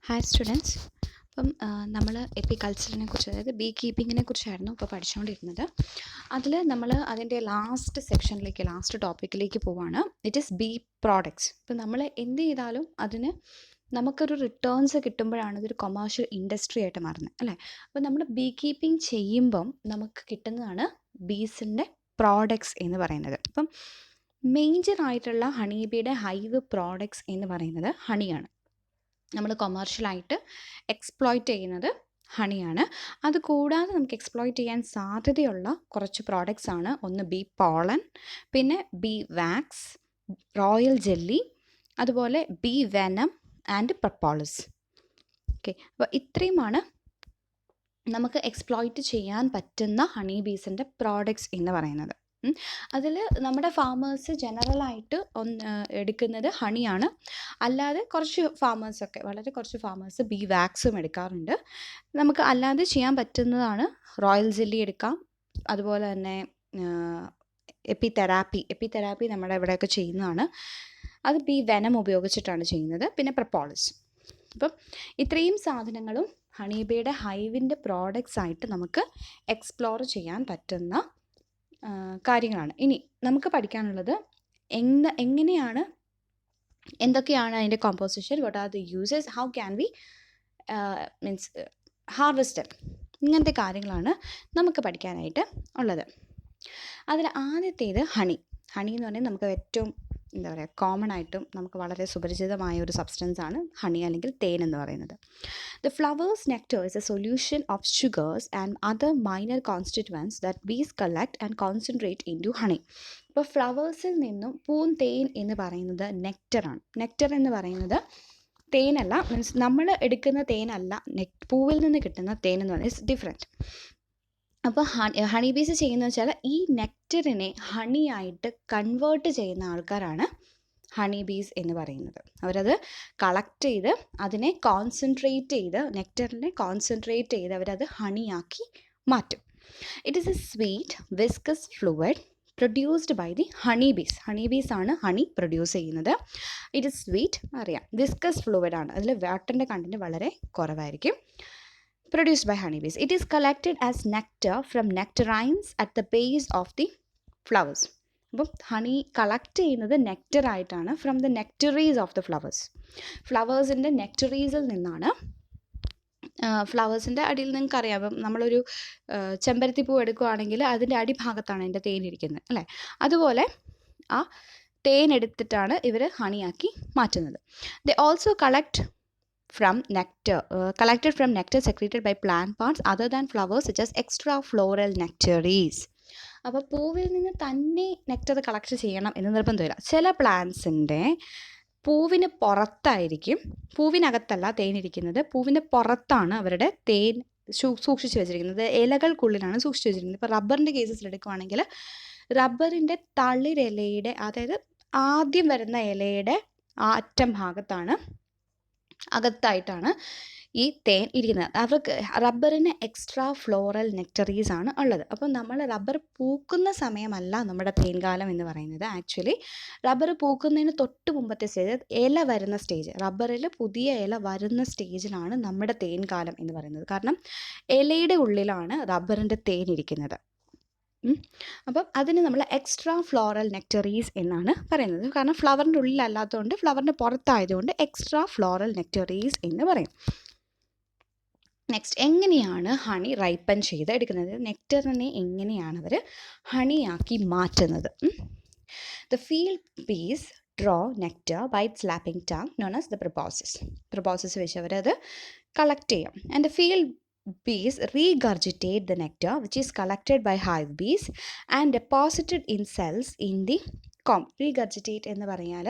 Hi students. അപ്പം നമ്മൾ എപ്പിക്കൾച്ചറിനെ കുറിച്ച്, അതായത് ബീ കീപ്പിങ്ങിനെ കുറിച്ചായിരുന്നു ഇപ്പോൾ പഠിച്ചുകൊണ്ടിരുന്നത്. അതിൽ നമ്മൾ അതിൻ്റെ ലാസ്റ്റ് ടോപ്പിക്കിലേക്ക് പോവാണ്. It is bee products. ഇപ്പം നമ്മൾ എന്ത് ചെയ്താലും അതിന് നമുക്കൊരു റിട്ടേൺസ് കിട്ടുമ്പോഴാണ് ഇതൊരു കൊമേഴ്ഷ്യൽ ഇൻഡസ്ട്രി ആയിട്ട് മാറുന്നത്, അല്ലേ? അപ്പോൾ നമ്മൾ ബീ കീപ്പിംഗ് ചെയ്യുമ്പം നമുക്ക് കിട്ടുന്നതാണ് ബീസിൻ്റെ പ്രോഡക്ട്സ് എന്ന് പറയുന്നത്. അപ്പം മേജറായിട്ടുള്ള ഹണി ബീയുടെ ഹൈവ് പ്രോഡക്ട്സ് എന്ന് പറയുന്നത് ഹണിയാണ്. നമ്മൾ കൊമേഴ്ഷ്യലായിട്ട് എക്സ്പ്ലോയിറ്റ് ചെയ്യുന്നത് ഹണിയാണ്. അതുകൂടാതെ നമുക്ക് എക്സ്പ്ലോയിറ്റ് ചെയ്യാൻ സാധ്യതയുള്ള കുറച്ച് പ്രോഡക്റ്റ്സ് ആണ്. ഒന്ന് ബീ പോളൻ, പിന്നെ ബീ വാക്സ്, റോയൽ ജെല്ലി, അതുപോലെ ബീ വെനം ആൻഡ് പ്രപ്പോളിസ്. ഓക്കെ, അപ്പോൾ ഇത്രയുമാണ് നമുക്ക് എക്സ്പ്ലോയിറ്റ് ചെയ്യാൻ പറ്റുന്ന ഹണി ബീസിൻ്റെ പ്രോഡക്റ്റ്സ് എന്ന് പറയുന്നത്. അതിൽ നമ്മുടെ ഫാമേഴ്സ് ജനറലായിട്ട് എടുക്കുന്നത് ഹണിയാണ്. അല്ലാതെ വളരെ കുറച്ച് ഫാമേഴ്സ് ബീ വാക്സും എടുക്കാറുണ്ട്. നമുക്ക് അല്ലാതെ ചെയ്യാൻ പറ്റുന്നതാണ് റോയൽ ജെല്ലി എടുക്കാം, അതുപോലെ തന്നെ എപ്പിതെറാപ്പി നമ്മുടെ ഇവിടെയൊക്കെ ചെയ്യുന്നതാണ്. അത് ബീ വെനം ഉപയോഗിച്ചിട്ടാണ് ചെയ്യുന്നത്. പിന്നെ പ്രപ്പോളിസ്. അപ്പം ഇത്രയും സാധനങ്ങളും ഹണിബീയുടെ ഹൈവിൻ്റെ പ്രോഡക്റ്റ്സ് ആയിട്ട് നമുക്ക് എക്സ്പ്ലോർ ചെയ്യാൻ പറ്റുന്ന കാര്യങ്ങളാണ്. ഇനി നമുക്ക് പഠിക്കാനുള്ളത് എന്തൊക്കെയാണ് അതിൻ്റെ composition, what are the uses, how can we harvest, ഇങ്ങനത്തെ കാര്യങ്ങളാണ് നമുക്ക് പഠിക്കാനായിട്ട് ഉള്ളത്. അതിൽ ആദ്യത്തേത് ഹണി എന്ന് പറഞ്ഞാൽ നമുക്ക് ഏറ്റവും കോമൺ ആയിട്ടും നമുക്ക് വളരെ സുപരിചിതമായ ഒരു സബ്സ്റ്റൻസ് ആണ് ഹണി, അല്ലെങ്കിൽ തേൻ എന്ന് പറയുന്നത്. The flower's nectar is a solution of sugars and other minor constituents that bees collect and concentrate into honey. ഇപ്പോൾ ഫ്ലവേഴ്സിൽ നിന്നും പൂന്തേൻ എന്ന് പറയുന്നത് നെക്ടറാണ്. നെക്ടർ എന്ന് പറയുന്നത് തേനല്ല, മീൻസ് നമ്മൾ എടുക്കുന്ന തേനല്ല, പൂവിൽ നിന്ന് കിട്ടുന്ന തേൻ എന്ന് പറയുന്നത് ഇറ്റ്സ് ഡിഫറെൻറ്റ്. അപ്പോൾ ഹണി ബീസ് ചെയ്യുന്നത് വെച്ചാൽ ഈ നെക്ടറിനെ ഹണിയായിട്ട് കൺവേർട്ട് ചെയ്യുന്ന ആൾക്കാരാണ് ഹണി ബീസ് എന്ന് പറയുന്നത്. അവരത് കളക്ട് ചെയ്ത് അതിനെ നെക്ടറിനെ കോൺസെൻട്രേറ്റ് ചെയ്ത് അവരത് ഹണിയാക്കി മാറ്റും. It is a sweet viscous fluid produced by the honey bees ആണ് ഹണി പ്രൊഡ്യൂസ് ചെയ്യുന്നത്. ഇറ്റ് ഈസ് സ്വീറ്റ്, അറിയാം, വിസ്കസ് ഫ്ലൂയിഡ് ആണ്, അതിൽ വാട്ടറിൻ്റെ കണ്ടൻറ്റ് വളരെ കുറവായിരിക്കും. Produced by honeybees. It is collected as nectar from nectarines at the base of the flowers. അപ്പം ഹണി കളക്ട് ചെയ്യുന്നത് നെക്ടർ ആയിട്ടാണ് ഫ്രം ദ നെക്ടറീസ് ഓഫ് ദ ഫ്ലവേഴ്സിൻ്റെ നെക്ടറീസിൽ നിന്നാണ്. ഫ്ലവേഴ്സിൻ്റെ അടിയിൽ നിങ്ങൾക്കറിയാം, അപ്പം നമ്മളൊരു ചെമ്പരത്തിപ്പൂ എടുക്കുകയാണെങ്കിൽ അതിൻ്റെ അടിഭാഗത്താണ് അതിൻ്റെ തേനിരിക്കുന്നത്, അല്ലേ? അതുപോലെ ആ തേൻ എടുത്തിട്ടാണ് ഇവർ ഹണിയാക്കി മാറ്റുന്നത്. They also collected from nectar secreted by plant parts other than flowers such as extrafloral nectaries. അപ്പോൾ പൂവിൽ നിന്ന് തന്നെ നെക്ടർ കളക്ട് ചെയ്യണം എന്ന് നിർബന്ധമില്ല. ചില പ്ലാന്റ്സിൻ്റെ പൂവിന് പുറത്തായിരിക്കും, പൂവിനകത്തല്ല തേനിരിക്കുന്നത്, പൂവിൻ്റെ പുറത്താണ് അവരുടെ തേൻ സൂക്ഷിച്ച് വെച്ചിരിക്കുന്നത്, ഇലകൾക്കുള്ളിലാണ് സൂക്ഷിച്ച് വെച്ചിരിക്കുന്നത്. ഇപ്പോൾ റബ്ബറിൻ്റെ കേസസിൽ എടുക്കുകയാണെങ്കിൽ റബ്ബറിൻ്റെ തളിരിലയുടെ, അതായത് ആദ്യം വരുന്ന ഇലയുടെ ആ അറ്റം അകത്തായിട്ടാണ് ഈ തേൻ ഇരിക്കുന്നത്. അവർക്ക് റബ്ബറിന് എക്സ്ട്രാ ഫ്ലോറൽ നെക്ടറീസ് ആണ് ഉള്ളത്. അപ്പം നമ്മൾ റബ്ബർ പൂക്കുന്ന സമയമല്ല നമ്മുടെ തേൻകാലം എന്ന് പറയുന്നത്. ആക്ച്വലി റബ്ബർ പൂക്കുന്നതിന് തൊട്ട് മുമ്പത്തെ സ്റ്റേജ്, ഇല വരുന്ന സ്റ്റേജ്, റബ്ബറിൽ പുതിയ ഇല വരുന്ന സ്റ്റേജിലാണ് നമ്മുടെ തേൻകാലം എന്ന് പറയുന്നത്. കാരണം ഇലയുടെ ഉള്ളിലാണ് റബ്ബറിൻ്റെ തേൻ ഇരിക്കുന്നത്. അപ്പം അതിന് നമ്മൾ എക്സ്ട്രാ ഫ്ലോറൽ നെക്ടറീസ് എന്നാണ് പറയുന്നത്. കാരണം ഫ്ലവറിൻ്റെ ഉള്ളിലല്ലാത്തതുകൊണ്ട്, ഫ്ലവറിൻ്റെ പുറത്തായതുകൊണ്ട് എക്സ്ട്രാ ഫ്ലോറൽ നെക്ടറീസ് എന്ന് പറയും. നെക്സ്റ്റ്, എങ്ങനെയാണ് ഹണി റൈപ്പൻ ചെയ്ത് എടുക്കുന്നത്? നെക്ടറിനെ എങ്ങനെയാണ് അവർ ഹണിയാക്കി മാറ്റുന്നത്? The field bees draw nectar by its lapping tongue known as the proboscis വെച്ച് അവരത് കളക്ട് ചെയ്യും. And the field bees regurgitate the nectar which is collected by hive bees and deposited in cells in the comb. Regurgitate എന്ന് പറഞ്ഞാൽ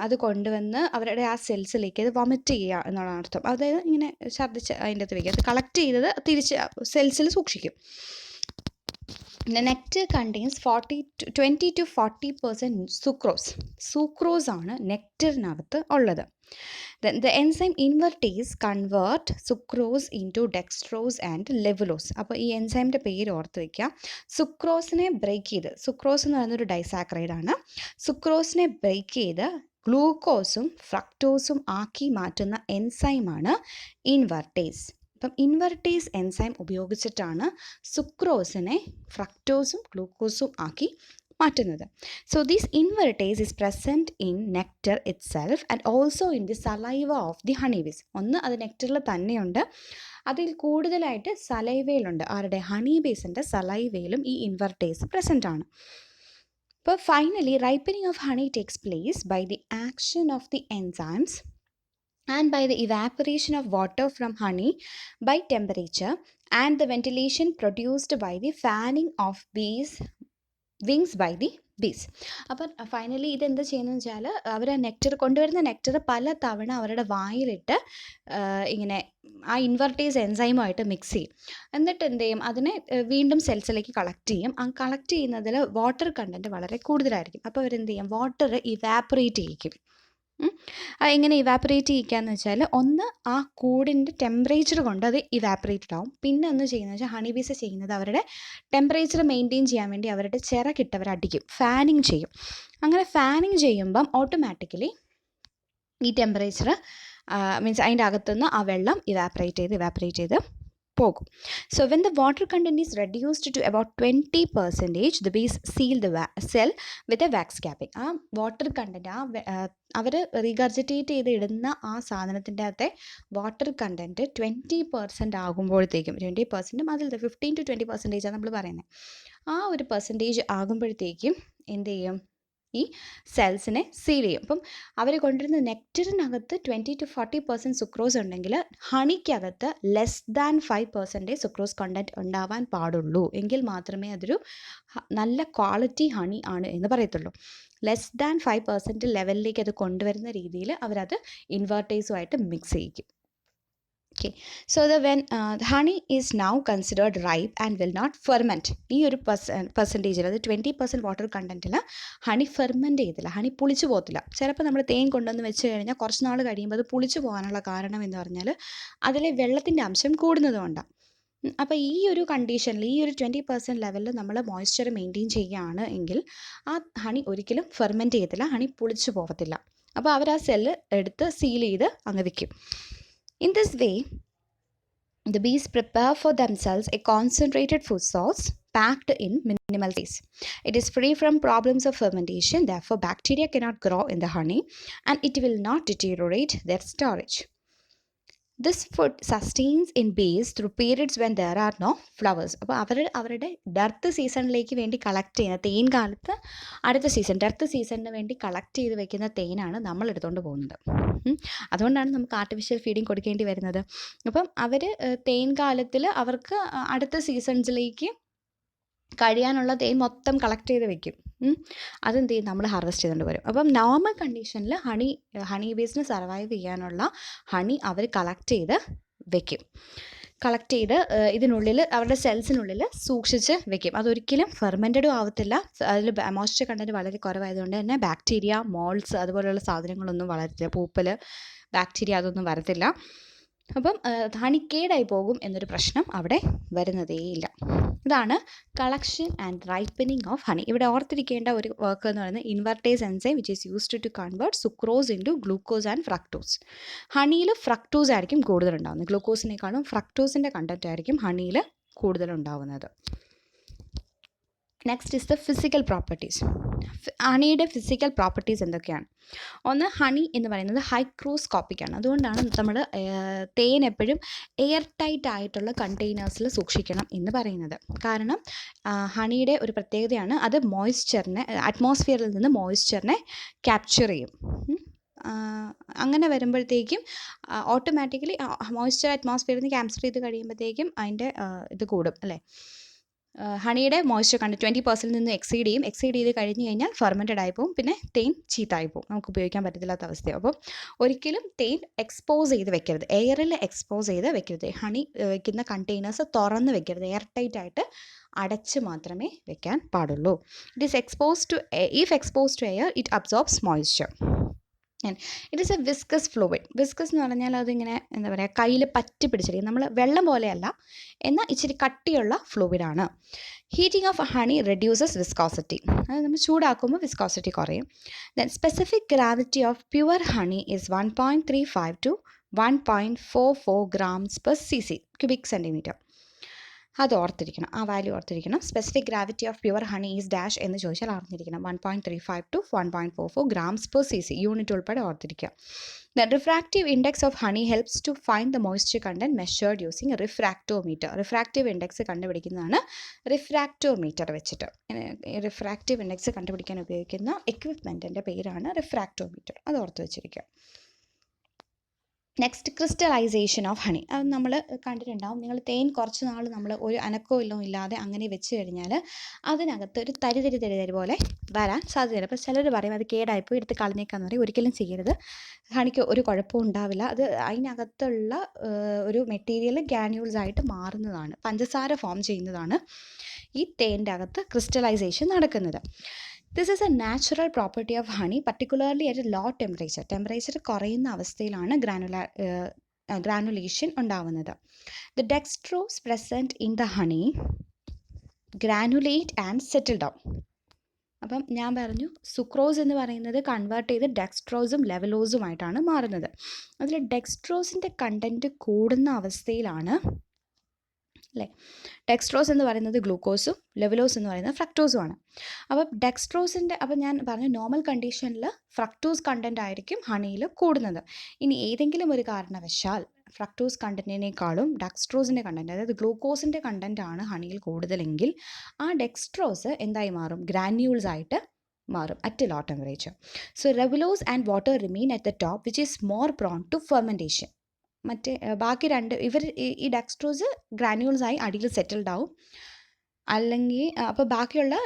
അത് കൊണ്ടുവന്ന് അവരുടെ ആ സെൽസിലേക്ക് അത് വൊമിറ്റ് ചെയ്യുക എന്നാണ് അർത്ഥം. അതായത് ഇങ്ങനെ ഛർദ്ദിച്ച് അതിൻ്റെ അകത്ത് വയ്ക്കുക. അത് കളക്ട് ചെയ്തത് തിരിച്ച് സെൽസിൽ സൂക്ഷിക്കും. The nectar contains 20 to 40% sucrose ആണ് നെക്ടറിനകത്ത് ഉള്ളത്. Then the enzyme invertase convert sucrose into dextrose and levulose. അപ്പോൾ ഈ എൻസൈമിൻ്റെ പേര് ഓർത്ത് വയ്ക്കുക. സുക്രോസിനെ എന്ന് പറയുന്നൊരു ഡൈസാക്രൈഡ് ആണ്. സുക്രോസിനെ ബ്രേക്ക് ചെയ്ത് ഗ്ലൂക്കോസും ഫ്രക്ടോസും ആക്കി മാറ്റുന്ന എൻസൈമാണ് ഇൻവെർട്ടേസ്. അപ്പം ഇൻവെർട്ടേസ് എൻസൈം ഉപയോഗിച്ചിട്ടാണ് സുക്രോസിനെ ഫ്രക്ടോസും ഗ്ലൂക്കോസും ആക്കി മാറ്റുന്നത്. So this invertase is present in nectar it self and also in the saliva of the honey ബീസ്. ഒന്ന് അത് നെക്ടറിൽ തന്നെയുണ്ട്, അതിൽ കൂടുതലായിട്ട് സലൈവയിലുണ്ട്. ആരുടെ? ഹണി ബീസിൻ്റെ സലൈവയിലും ഈ ഇൻവെർട്ടേസ് പ്രസൻ്റ് ആണ്. അപ്പോൾ finally ripening of honey takes place by the action of the enzymes and by the evaporation of water from honey by temperature and the ventilation produced by the fanning of bees wings by the bees. അപ്പം finally ഇതെന്താ ചെയ്യുന്നത് വെച്ചാൽ അവർ nectar കൊണ്ടുവരുന്ന nectar പല തവണ അവരുടെ വായിലിട്ട് ഇങ്ങനെ ആ ഇൻവെർട്ടേസ് എൻസൈമുമായിട്ട് മിക്സ് ചെയ്യും. എന്നിട്ട് എന്ത് ചെയ്യും? അതിനെ വീണ്ടും സെൽസിലേക്ക് കളക്ട് ചെയ്യും. ആ കളക്ട് ചെയ്യുന്നതിൽ വാട്ടർ കണ്ടൻറ്റ് വളരെ കൂടുതലായിരിക്കും. അപ്പോൾ അവരെന്ത് ചെയ്യും? വാട്ടർ ഇവാപ്പറേറ്റ് ചെയ്യിക്കും. എങ്ങനെ ഇവാപ്പറേറ്റ് ചെയ്യിക്കുകയെന്ന് വെച്ചാൽ, ഒന്ന് ആ കൂടിൻ്റെ ടെമ്പറേച്ചർ കൊണ്ട് അത് ഇവാപ്പറേറ്റഡ് ആവും. പിന്നെ ഒന്ന് ചെയ്യുന്നത് വെച്ചാൽ ഹണി ബീസ് ചെയ്യുന്നത് അവരുടെ ടെമ്പറേച്ചർ മെയിൻറ്റെയിൻ ചെയ്യാൻ വേണ്ടി അവരുടെ ചിറകിട്ട് അവർ അടിക്കും, ഫാനിങ് ചെയ്യും. അങ്ങനെ ഫാനിങ് ചെയ്യുമ്പം ഓട്ടോമാറ്റിക്കലി ഈ ടെമ്പറേച്ചർ മീൻസ് അതിൻ്റെ അകത്തുനിന്ന് ആ വെള്ളം ഇവാപ്പറേറ്റ് ചെയ്ത് പോകും. So when the water content is reduced to about 20%, the bees seal the cell with a wax capping. ആ വാട്ടർ കണ്ടൻറ്റ് അവർ റീഗർജിറ്റേറ്റ് ചെയ്ത് ഇടുന്ന ആ സാധനത്തിൻ്റെ അകത്തെ വാട്ടർ കണ്ടൻറ്റ് 20% ആകുമ്പോഴത്തേക്കും, 20%, അതിൽ 15 to 20% നമ്മൾ പറയുന്നത്, ആ ഒരു പെർസെൻറ്റേജ് ആകുമ്പോഴത്തേക്കും എന്ത് ചെയ്യും? ഈ സെൽസിനെ സീൽ ചെയ്യും. അപ്പം അവർ കൊണ്ടുവരുന്ന നെക്ടറിനകത്ത് 20 to 40% സുക്രോസ് ഉണ്ടെങ്കിൽ ഹണിക്കകത്ത് ലെസ് ദാൻ 5% സുക്രോസ് കണ്ടൻറ്റ് ഉണ്ടാവാൻ പാടുള്ളൂ. എങ്കിൽ മാത്രമേ അതൊരു നല്ല ക്വാളിറ്റി ഹണി ആണ് എന്ന് പറയത്തുള്ളൂ. ലെസ് ദാൻ 5% ലെവലിലേക്ക് അത് കൊണ്ടുവരുന്ന രീതിയിൽ അവരത് ഇൻവെർട്ടേഴ്സുമായിട്ട് mix ചെയ്യിക്കും. Okay, so when the honey is now considered ripe and will not ferment, ഈ ഒരു പെർസെൻറ്റേജിൽ, അത് 20% വാട്ടർ കണ്ടൻറ്റിൽ ഹണി ഫെർമെൻറ്റ് ചെയ്തില്ല, ഹണി പുളിച്ചു പോകത്തില്ല. ചിലപ്പോൾ നമ്മൾ തേൻ കൊണ്ടുവന്ന് വെച്ച് കഴിഞ്ഞാൽ കുറച്ച് നാൾ കഴിയുമ്പോൾ അത് പുളിച്ചു പോകാനുള്ള കാരണം എന്ന് പറഞ്ഞാൽ അതിലെ വെള്ളത്തിൻ്റെ അംശം കൂടുന്നതുകൊണ്ടാണ്. അപ്പോൾ ഈ ഒരു കണ്ടീഷനിൽ, ഈ ഒരു 20% ലെവലിൽ നമ്മൾ മോയ്സ്ചർ മെയിൻറ്റെയിൻ ചെയ്യുകയാണ് എങ്കിൽ ആ ഹണി ഒരിക്കലും ഫെർമെൻറ്റ് ചെയ്യത്തില്ല, ഹണി പുളിച്ചു പോകത്തില്ല. അപ്പോൾ അവർ ആ സെല്ല് എടുത്ത് സീൽ ചെയ്ത് അങ്ങ് വയ്ക്കും. In this way, the bees prepare for themselves a concentrated food source packed in minimal space. It is free from problems of fermentation, therefore bacteria cannot grow in the honey and it will not deteriorate their storage. This food sustains in bees through periods when there are no flowers. അപ്പോൾ അവരുടെ dearth സീസണിലേക്ക് വേണ്ടി collect ചെയ്യുന്ന തേൻ കാലത്ത്, അടുത്ത season dearth സീസണിന് വേണ്ടി collect ചെയ്ത് വെക്കുന്ന തേനാണ് നമ്മൾ എടുത്തുകൊണ്ട് പോകുന്നത്. അതുകൊണ്ടാണ് നമുക്ക് ആർട്ടിഫിഷ്യൽ ഫീഡിങ് കൊടുക്കേണ്ടി വരുന്നത്. അപ്പം അവർ തേൻ കാലത്തിൽ അവർക്ക് അടുത്ത സീസൺസിലേക്ക് കഴിയാനുള്ള തേൻ മൊത്തം കളക്ട് ചെയ്ത് വെക്കും. അതെന്ത് ചെയ്യും? നമ്മൾ ഹാർവെസ്റ്റ് ചെയ്തുകൊണ്ട് വരും. അപ്പം നോർമൽ കണ്ടീഷനിൽ ഹണി ബീസിന് സർവൈവ് ചെയ്യാനുള്ള ഹണി അവർ കളക്ട് ചെയ്ത് വെക്കും. കളക്ട് ചെയ്ത് ഇതിനുള്ളിൽ, അവരുടെ സെൽസിനുള്ളിൽ സൂക്ഷിച്ച് വെക്കും. അതൊരിക്കലും ഫെർമെൻറ്റഡും ആവത്തില്ല. അതിൽ മോയ്സ്ചർ കണ്ടൻറ്റ് വളരെ കുറവായതുകൊണ്ട് തന്നെ ബാക്ടീരിയ, മോൾസ് അതുപോലെയുള്ള സാധനങ്ങളൊന്നും വളരത്തില്ല. പൂപ്പൽ, ബാക്ടീരിയ അതൊന്നും വരത്തില്ല. അപ്പം ഹണി കേടായി പോകും എന്നൊരു പ്രശ്നം അവിടെ വരുന്നതേയില്ല. ഇതാണ് collection and ripening of honey. ഇവിടെ ഓർത്തിരിക്കേണ്ട ഒരു വർക്ക് എന്ന് പറയുന്നത് invertase enzyme which is used to convert sucrose into glucose and fructose. ഹണിയിൽ ഫ്രക്ടോസ് ആയിരിക്കും കൂടുതലുണ്ടാകുന്നത്. ഗ്ലൂക്കോസിനേക്കാളും ഫ്രക്ടോസിൻ്റെ കണ്ടൻറ്റ് ആയിരിക്കും ഹണിയിൽ കൂടുതലുണ്ടാവുന്നത്. Next is the physical properties. ഹണിയുടെ ഫിസിക്കൽ പ്രോപ്പർട്ടീസ് എന്തൊക്കെയാണ്? ഒന്ന്, ഹണി എന്ന് പറയുന്നത് ഹൈക്രോസ്കോപ്പിക് ആണ്. അതുകൊണ്ടാണ് നമ്മൾ തേൻ എപ്പോഴും എയർ ടൈറ്റ് ആയിട്ടുള്ള കണ്ടെയ്നേഴ്സിൽ സൂക്ഷിക്കണം എന്ന് പറയുന്നത്. കാരണം ഹണിയുടെ ഒരു പ്രത്യേകതയാണ്, അത് മോയ്സ്ചറിനെ, അറ്റ്മോസ്ഫിയറിൽ നിന്ന് മോയ്സ്ചറിനെ ക്യാപ്ചർ ചെയ്യും. അങ്ങനെ വരുമ്പോഴത്തേക്കും ഓട്ടോമാറ്റിക്കലി മോയ്സ്ചർ അറ്റ്മോസ്ഫിയറിൽ നിന്ന് ക്യാപ്ചർ ചെയ്ത് കഴിയുമ്പോഴത്തേക്കും അതിൻ്റെ ഇത് കൂടും അല്ലേ. ഹണിയുടെ മോയ്സ്ചർ കണ്ട് 20% നിന്ന് എക്സീഡ് ചെയ്ത് കഴിഞ്ഞ് കഴിഞ്ഞാൽ ഫെർമെൻറ്റഡ് ആയി പോകും. പിന്നെ തേൻ ചീത്തായി പോകും, നമുക്ക് ഉപയോഗിക്കാൻ പറ്റത്തില്ലാത്ത അവസ്ഥയാവും. അപ്പോൾ ഒരിക്കലും തേൻ എക്സ്പോസ് ചെയ്ത് വെക്കരുത്, എയറിൽ എക്സ്പോസ് ചെയ്ത് വെക്കരുത്. ഹണി വെക്കുന്ന കണ്ടെയ്നേഴ്സ് തുറന്ന് വെക്കരുത്, എയർ ടൈറ്റ് ആയിട്ട് അടച്ച് മാത്രമേ വെക്കാൻ പാടുള്ളൂ. It is expose to, if expose to air it absorbs moisture. And it is a viscous fluid. Viscous എന്ന് പറഞ്ഞാൽ അതിങ്ങനെ എന്താ പറയുക, കയ്യിൽ പറ്റി പിടിച്ചിരിക്കും. നമ്മൾ വെള്ളം പോലെയല്ല, എന്നാൽ ഇച്ചിരി കട്ടിയുള്ള ഫ്ലൂയിഡാണ്. Heating of honey reduces viscosity. അത് നമ്മൾ ചൂടാക്കുമ്പോൾ വിസ്കോസിറ്റി കുറയും. Then specific gravity of pure honey is 1.35 to 1.44 grams per cc cubic centimeter. അത് ഓർത്തിരിക്കണം, ആ വാല്യൂ ഓർത്തിരിക്കണം. Specific gravity of pure honey is dash എന്ന് ചോദിച്ചാൽ അറിഞ്ഞിരിക്കണം. 1.35 to 1.44 grams per cc, unit ഉൾപ്പെടെ ഓർത്തിരിക്കുക. The refractive index of honey helps to find the moisture content measured using refractometer. Refractive index കണ്ടുപിടിക്കുന്നതാണ് റിഫ്രാക്ടോമീറ്റർ വെച്ചിട്ട്. റിഫ്രാക്റ്റീവ് ഇൻഡെക്സ് കണ്ടുപിടിക്കാൻ ഉപയോഗിക്കുന്ന എക്വിപ്മെൻറ്റിൻ്റെ പേരാണ് റിഫ്രാക്ടോമീറ്റർ. അത് ഓർത്ത് വെച്ചിരിക്കുക. Next, crystallisation of honey. അത് നമ്മൾ കണ്ടിട്ടുണ്ടാവും. നിങ്ങൾ തേൻ കുറച്ച് നാൾ നമ്മൾ ഒരു അനക്കവും ഇല്ലാതെ അങ്ങനെ വെച്ച് കഴിഞ്ഞാൽ അതിനകത്ത് ഒരു തരി പോലെ വരാൻ സാധ്യതയില്ല. അപ്പോൾ ചിലർ പറയും അത് കേടായിപ്പോയി, എടുത്ത് കളഞ്ഞേക്കാന്ന് പറയും. ഒരിക്കലും ചെയ്യരുത്. ഹണിക്ക് ഒരു കുഴപ്പവും ഉണ്ടാവില്ല. അത് അതിനകത്തുള്ള ഒരു മെറ്റീരിയൽ ഗ്രാന്യൂൾസ് ആയിട്ട് മാറുന്നതാണ്, പഞ്ചസാര ഫോം ചെയ്യുന്നതാണ് ഈ തേൻ്റെ അകത്ത് ക്രിസ്റ്റലൈസേഷൻ നടക്കുന്നത്. This is a natural property of honey, particularly at low temperature. Temperature കുറയുന്ന അവസ്ഥയിലാണ് ഗ്രാനുലേഷൻ ഉണ്ടാവുന്നത്. The dextrose present in the honey granulate and settle down. അപ്പം ഞാൻ പറഞ്ഞു, സുക്രോസ് എന്ന് പറയുന്നത് കൺവേർട്ട് ചെയ്ത് ഡെക്സ്ട്രോസും ലെവലോസുമായിട്ടാണ് മാറുന്നത്. അതിൽ ഡെക്സ്ട്രോസിൻ്റെ കണ്ടൻറ്റ് കൂടുന്ന അവസ്ഥയിലാണ്, അല്ലേ? ഡെക്സ്ട്രോസ് എന്ന് പറയുന്നത് ഗ്ലൂക്കോസും ലെവലോസ് എന്ന് പറയുന്നത് ഫ്രക്ടോസുമാണ്. അപ്പം ഞാൻ പറഞ്ഞു, നോർമൽ കണ്ടീഷനിൽ ഫ്രക്ടോസ് കണ്ടൻറ്റ് ആയിരിക്കും ഹണിയിൽ കൂടുന്നത്. ഇനി ഏതെങ്കിലും ഒരു കാരണവശാൽ ഫ്രക്ടോസ് കണ്ടൻറ്റിനേക്കാളും ഡെക്സ്ട്രോസിൻ്റെ കണ്ടൻറ്റ്, അതായത് ഗ്ലൂക്കോസിൻ്റെ കണ്ടൻറ്റ് ആണ് ഹണിയിൽ കൂടുതലെങ്കിൽ ആ ഡെക്സ്ട്രോസ് എന്തായി മാറും? ഗ്രാന്യൂൾസ് ആയിട്ട് മാറും at low temperature. So levulose and water remain at the top which is more prone to fermentation. ബാക്കി രണ്ട് ഈ ഡെക്സ്ട്രോസ് ഗ്രാന്യൂൾസായി അടിയിൽ സെറ്റിൽഡ് ആവും. അല്ലെങ്കിൽ അപ്പോൾ ബാക്കിയുള്ള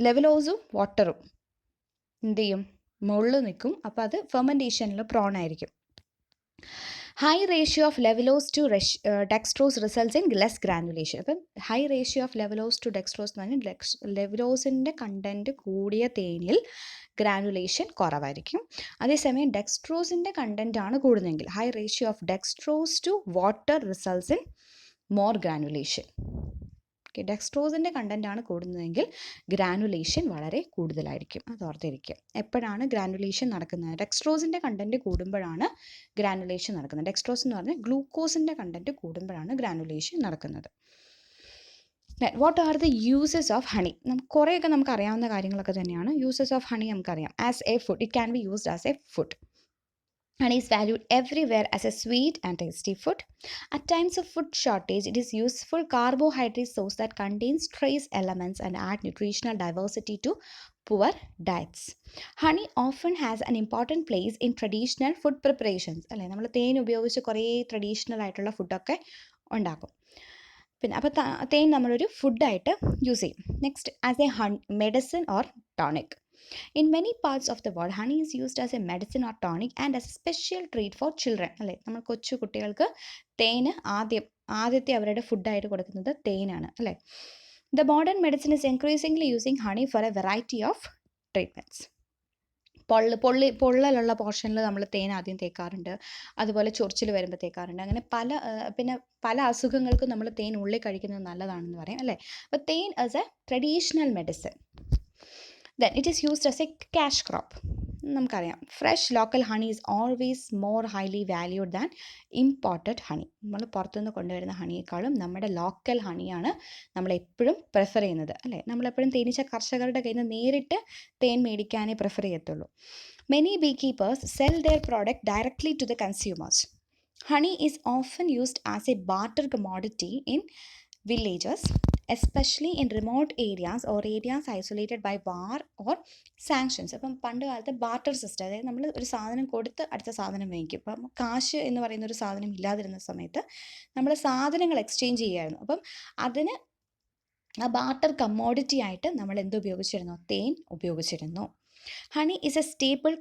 ലെവലോസും വാട്ടറും എന്ത് ചെയ്യും? മുകളിൽ നിൽക്കും. അപ്പോൾ അത് ഫെർമെൻറ്റേഷനിൽ പ്രോൺ ആയിരിക്കും. High ratio of levulose to dextrose results in less granulation. അപ്പം high ratio of levulose to dextrose എന്ന് പറഞ്ഞാൽ ലെവലോസിൻ്റെ കണ്ടൻറ്റ് കൂടിയ തേനിൽ ഗ്രാനുലേഷൻ കുറവായിരിക്കും. അതേസമയം ഡെക്സ്ട്രോസിൻ്റെ കണ്ടൻറ്റ് ആണ് കൂടുന്നതെങ്കിൽ high ratio of dextrose to water results in more granulation. Okay, ഡെക്സ്ട്രോസിൻ്റെ കണ്ടൻ്റ് ആണ് കൂടുന്നതെങ്കിൽ ഗ്രാനുലേഷൻ വളരെ കൂടുതലായിരിക്കും. അത് ഓർത്തിരിക്കുക. എപ്പോഴാണ് ഗ്രാനുലേഷൻ നടക്കുന്നത്? ഡെക്സ്ട്രോസിൻ്റെ കണ്ടൻറ്റ് കൂടുമ്പോഴാണ് ഗ്രാനുലേഷൻ നടക്കുന്നത്. ഡെക്സ്ട്രോസ് എന്ന് പറഞ്ഞാൽ ഗ്ലൂക്കോസിൻ്റെ കണ്ടൻറ്റ് കൂടുമ്പോഴാണ് ഗ്രാനുലേഷൻ നടക്കുന്നത്. What are the uses of honey? കുറേയൊക്കെ നമുക്ക് അറിയാവുന്ന കാര്യങ്ങളൊക്കെ തന്നെയാണ്. യൂസസ് ഓഫ് ഹണി നമുക്കറിയാം. As A food, it can be used as A food. Honey is valued everywhere as a sweet and tasty food. At times of food shortage, it is useful carbohydrate source that contains trace elements and add nutritional diversity to poor diets. Honey often has an important place in traditional food preparations. അല്ലേ, നമ്മൾ തേൻ ഉപയോഗിച്ച് കുറേ traditional ആയിട്ടുള്ള ഫുഡൊക്കെ ഉണ്ടാക്കും. പിന്നെ അപ്പോൾ തേൻ നമ്മളൊരു ഫുഡായിട്ട് യൂസ് ചെയ്യും. Next, as A medicine or tonic. In many parts of the world, honey is used as a medicine or tonic and as a special treat for children. അല്ലേ, നമ്മൾ കൊച്ചു കുട്ടികൾക്ക് തേന് ആദ്യത്തെ അവരുടെ ഫുഡായിട്ട് കൊടുക്കുന്നത് തേനാണ്, അല്ലേ? The modern medicine is increasingly using honey for a variety of treatments. പൊള്ളലുള്ള പോർഷനിൽ നമ്മൾ തേൻ ആദ്യം തേക്കാറുണ്ട്. അതുപോലെ ചൊറിച്ചിൽ വരുമ്പോൾ തേക്കാറുണ്ട്. അങ്ങനെ പിന്നെ പല അസുഖങ്ങൾക്കും നമ്മൾ തേൻ ഉള്ളിൽ കഴിക്കുന്നത് നല്ലതാണെന്ന് പറയും, അല്ലേ? അപ്പോൾ തേൻ as A traditional medicine. Then it is used as a cash crop. നമുക്കറിയാം, fresh local honey is always more highly valued than imported honey. നമ്മൾ പുറത്തുനിന്ന് കൊണ്ടുവരുന്ന ഹണിയേക്കാളും നമ്മുടെ ലോക്കൽ ഹണിയാണ് നമ്മളെപ്പോഴും പ്രിഫർ ചെയ്യുന്നത്, അല്ലേ? നമ്മളെപ്പോഴും തേനീച്ച കർഷകരുടെ കയ്യിൽ നിന്ന് നേരിട്ട് തേൻ മേടിക്കാനേ പ്രിഫർ ചെയ്യത്തുള്ളൂ. Many bee keepers sell their product directly to the consumers. Honey is often used as a barter commodity in villages, especially in remote areas or areas isolated by war or sanctions. അപ്പം പണ്ട് കാലത്ത് barter system, അതായത് നമ്മൾ ഒരു സാധനം കൊടുത്ത് അടുത്ത സാധനം വാങ്ങിക്കും. അപ്പം കാശ് എന്ന് പറയുന്ന ഒരു സാധനം ഇല്ലാതിരുന്ന സമയത്ത് നമ്മൾ സാധനങ്ങൾ എക്സ്ചേഞ്ച് ചെയ്യുമായിരുന്നു. അപ്പം അതിന് ആ ബാർട്ടർ കമ്മോഡിറ്റി ആയിട്ട് നമ്മൾ എന്ത് ഉപയോഗിച്ചിരുന്നു? തേൻ ഉപയോഗിച്ചിരുന്നു. Honey is A staple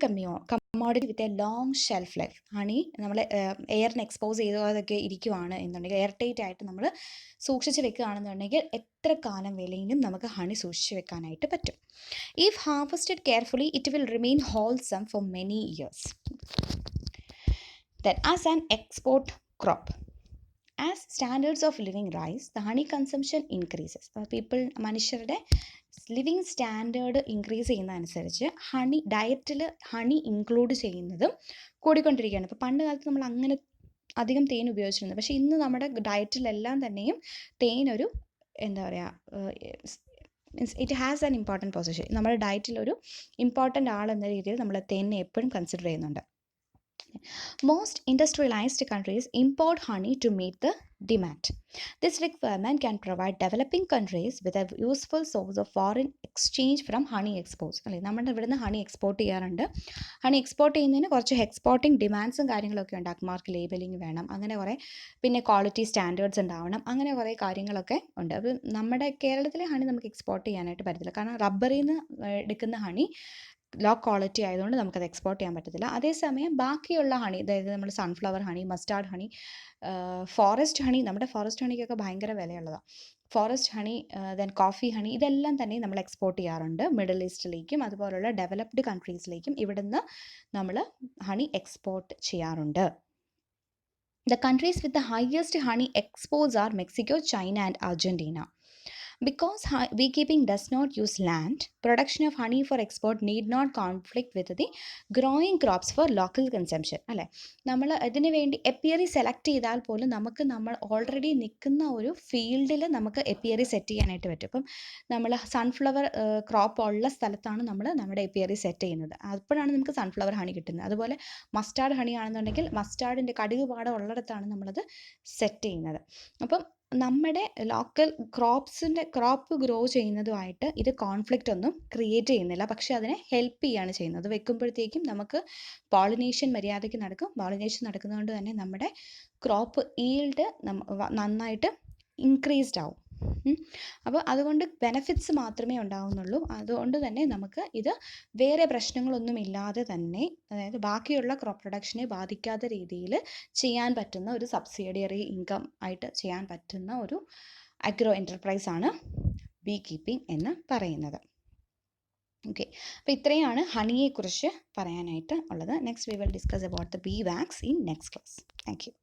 commodity with a long shelf life. Honey നമ്മൾ എയറിന് എക്സ്പോസ് ചെയ്തതൊക്കെ ഇരിക്കുവാണ് എന്നുണ്ടെങ്കിൽ, എയർ ടൈറ്റ് ആയിട്ട് നമ്മൾ സൂക്ഷിച്ച് വെക്കുകയാണെന്നുണ്ടെങ്കിൽ എത്ര കാലം വേണമെങ്കിലും നമുക്ക് ഹണി സൂക്ഷിച്ച് വെക്കാനായിട്ട് പറ്റും. If harvested carefully it will remain wholesome for many years. Then as an export crop, as standards of living rise, the honey consumption increases. People, മനുഷ്യരുടെ ലിവിങ് സ്റ്റാൻഡേർഡ് ഇൻക്രീസ് ചെയ്യുന്നതനുസരിച്ച് ഡയറ്റിൽ ഹണി ഇൻക്ലൂഡ് ചെയ്യുന്നതും കൂടിക്കൊണ്ടിരിക്കുകയാണ്. ഇപ്പോൾ പണ്ട് കാലത്ത് നമ്മൾ അങ്ങനെ അധികം തേൻ ഉപയോഗിച്ചിരുന്നത്, പക്ഷേ ഇന്ന് നമ്മുടെ ഡയറ്റിലെല്ലാം തന്നെയും തേനൊരു എന്താ പറയുക, means it has an important position. നമ്മുടെ ഡയറ്റിലൊരു ഇമ്പോർട്ടൻ്റ് ആളെന്ന രീതിയിൽ നമ്മൾ തേനിനെ എപ്പോഴും കൺസിഡർ ചെയ്യുന്നുണ്ട്. Most industrialized countries import honey to meet the demand. This requirement can provide developing countries with a useful source of foreign exchange from honey exports. അല്ലേ, നമ്മുടെ ഇവിടുന്ന് honey export ചെയ്യാറുണ്ട്. Honey export ചെയ്യുന്നതിന് കുറച്ച് എക്സ്പോർട്ടിംഗ് ഡിമാൻഡ്സും കാര്യങ്ങളൊക്കെ ഉണ്ട്. Mark labelling വേണം, അങ്ങനെ കുറേ, പിന്നെ ക്വാളിറ്റി സ്റ്റാൻഡേർഡ്സ് ഉണ്ടാവണം, അങ്ങനെ കുറേ കാര്യങ്ങളൊക്കെ ഉണ്ട്. അപ്പോൾ നമ്മുടെ കേരളത്തിലെ ഹണി നമുക്ക് എക്സ്പോർട്ട് ചെയ്യാനായിട്ട് പറ്റത്തില്ല, കാരണം റബ്ബറിൽ നിന്ന് എടുക്കുന്ന ഹണി ലോ ക്വാളിറ്റി ആയതുകൊണ്ട് നമുക്കത് എക്സ്പോർട്ട് ചെയ്യാൻ പറ്റത്തില്ല. അതേസമയം ബാക്കിയുള്ള ഹണി, അതായത് നമ്മൾ sunflower honey, mustard honey, forest honey, നമ്മുടെ ഫോറസ്റ്റ് ഹണിക്കൊക്കെ ഭയങ്കര വിലയുള്ളതാണ്. Forest honey, then coffee honey, ഇതെല്ലാം തന്നെ നമ്മൾ എക്സ്പോർട്ട് ചെയ്യാറുണ്ട് മിഡിൽ ഈസ്റ്റിലേക്കും അതുപോലുള്ള ഡെവലപ്ഡ് കൺട്രീസിലേക്കും ഇവിടുന്ന് നമ്മൾ ഹണി എക്സ്പോർട്ട് ചെയ്യാറുണ്ട്. The countries with the highest honey exports are Mexico, China and Argentina. Because beekeeping does not use land, production of honey for export need not conflict with the growing crops for local consumption. അല്ലേ, നമ്മൾ ഇതിന് വേണ്ടി എപ്പിയറി select ചെയ്താൽ പോലും നമുക്ക് നമ്മൾ already നിൽക്കുന്ന ഒരു ഫീൽഡിൽ നമുക്ക് എപ്പിയറി സെറ്റ് ചെയ്യാനായിട്ട് പറ്റും. ഇപ്പം നമ്മൾ സൺഫ്ലവർ ക്രോപ്പ് ഉള്ള സ്ഥലത്താണ് നമ്മൾ നമ്മുടെ എപ്പിയറി സെറ്റ് ചെയ്യുന്നത്, അപ്പോഴാണ് നമുക്ക് സൺഫ്ലവർ ഹണി കിട്ടുന്നത്. അതുപോലെ മസ്റ്റാർഡ് ഹണി ആണെന്നുണ്ടെങ്കിൽ മസ്റ്റാർഡിൻ്റെ കടുക് പാടം ഉള്ളിടത്താണ് നമ്മളത് സെറ്റ് ചെയ്യുന്നത്. അപ്പം നമ്മുടെ ലോക്കൽ ക്രോപ്പ് ഗ്രോ ചെയ്യുന്നതുമായിട്ട് ഇത് കോൺഫ്ലിക്റ്റ് ഒന്നും ക്രിയേറ്റ് ചെയ്യുന്നില്ല, പക്ഷേ അതിനെ ഹെൽപ്പ് ചെയ്യുകയാണ് ചെയ്യുന്നത്. വെക്കുമ്പോഴത്തേക്കും നമുക്ക് പോളിനേഷൻ മര്യാദയ്ക്ക് നടക്കും. പോളിനേഷൻ നടക്കുന്നതുകൊണ്ട് തന്നെ നമ്മുടെ ക്രോപ്പ് ഈൽഡ് നന്നായിട്ട് ഇൻക്രീസ്ഡ് ആവും. അപ്പോൾ അതുകൊണ്ട് ബെനഫിറ്റ്സ് മാത്രമേ ഉണ്ടാവുന്നുള്ളൂ. അതുകൊണ്ട് തന്നെ നമുക്ക് ഇത് വേറെ പ്രശ്നങ്ങളൊന്നും ഇല്ലാതെ തന്നെ, അതായത് ബാക്കിയുള്ള ക്രോപ്പ് പ്രൊഡക്ഷനെ ബാധിക്കാത്ത രീതിയിൽ ചെയ്യാൻ പറ്റുന്ന ഒരു സബ്സിഡിയറി ഇൻകം ആയിട്ട് ചെയ്യാൻ പറ്റുന്ന ഒരു അഗ്രോ എൻ്റർപ്രൈസാണ് ബീ കീപ്പിംഗ് എന്ന് പറയുന്നത്. ഓക്കെ, അപ്പോൾ ഇത്രയാണ് ഹണിയെക്കുറിച്ച് പറയാനായിട്ട് ഉള്ളത്. Next we will discuss about the B wax in next class. Thank you.